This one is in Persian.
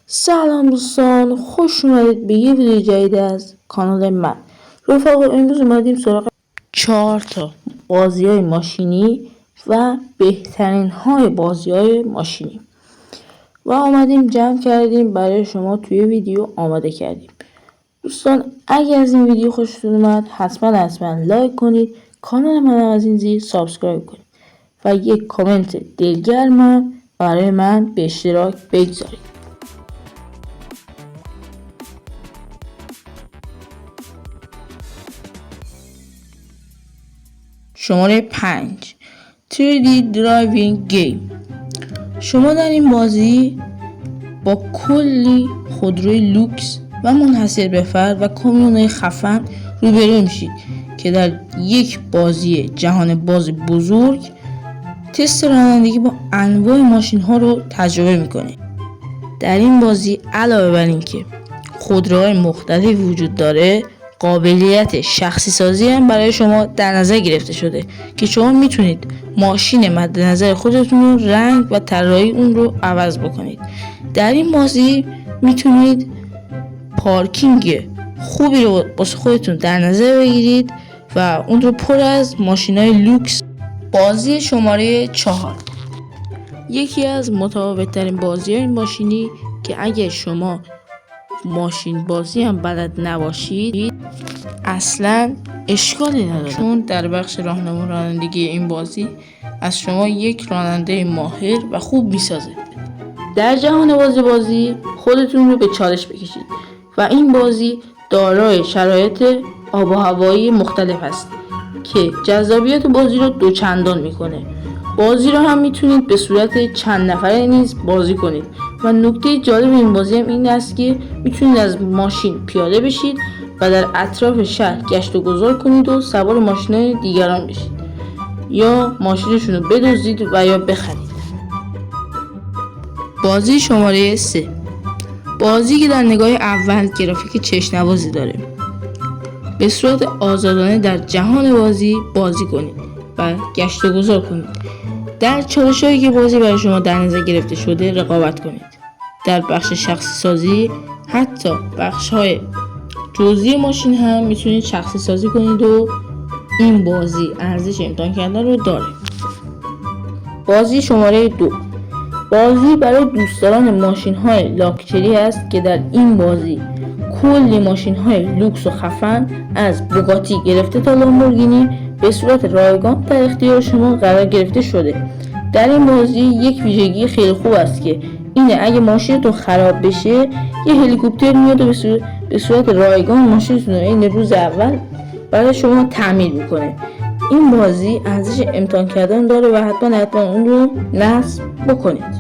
سلام دوستان، خوش اومدید به یه ویدیو جدید از کانال من. رفقا امروز اومدیم سراغ 4 تا بازی های ماشینی و بهترین های بازی های ماشینی و اومدیم جمع کردیم برای شما توی ویدیو آماده کردیم. دوستان اگر از این ویدیو خوشتون اومد حتما لایک کنید، کانال من از این زیر سابسکرایب کنید و یک کامنت دلگرم برای من به اشتراک بگذارید. شماره 5 3D Driving Game. شما در این بازی با کلی خودروی لوکس و منحصر به فرد و کامیون‌های خفن روبرو میشید که در یک بازی جهان باز بزرگ تست رانندگی با انواع ماشین ها رو تجربه میکنید. در این بازی علاوه بر این که خودروهای مختلفی وجود داره، قابلیت شخصی سازی هم برای شما در نظر گرفته شده که شما میتونید ماشین مد نظر خودتون رو رنگ و طراحی اون رو عوض بکنید. در این بازی میتونید پارکینگ خوبی رو واسه خودتون در نظر بگیرید و اون رو پر از ماشین‌های لوکس. بازی شماره 4 یکی از متفاوت‌ترین بازی‌های ماشینی که اگه شما ماشین بازی هم بلد نباشید اصلا اشکالی نداره، چون در بخش راهنما رانندگی این بازی از شما یک راننده ماهر و خوب میسازه. در جهان بازی خودتون رو به چالش بکشید و این بازی دارای شرایط آب و هوایی مختلف است که جذابیت بازی رو دوچندان میکنه. بازی رو هم میتونید به صورت چند نفره نیز بازی کنید و نکته جالب این بازی هم این است که میتونید از ماشین پیاده بشید و در اطراف شهر گشت و گذار کنید و سوار ماشین‌های دیگران بشید یا ماشینشون رو بدزدید و یا بخرید. بازی شماره 3 بازی که در نگاه اول گرافیک چشم‌نوازی داره. به صورت آزادانه در جهان بازی کنید و گشت و گذار کنید. در چالش‌هایی که بازی برای شما در نظر گرفته شده رقابت کنید. در بخش شخصی سازی حتی بخش‌های توزیع ماشین هم میتونید شخصی سازی کنید و این بازی ارزش امتحان کردن رو داره. بازی شماره 2 بازی برای دوستداران ماشین‌های لاکچری است که در این بازی کلی ماشین‌های لوکس و خفن از بوگاتی گرفته تا لامبورگینی به صورت رایگان در اختیار شما قرار گرفته شده. در این بازی یک ویژگی خیلی خوب است که اینه اگه ماشینتون خراب بشه یه هلیکوپتر میاد و به صورت رایگان ماشینتون رو این روز اول برای شما تعمیر میکنه. این بازی ارزش امتحان کردن داره و حتما اون رو نصب بکنید.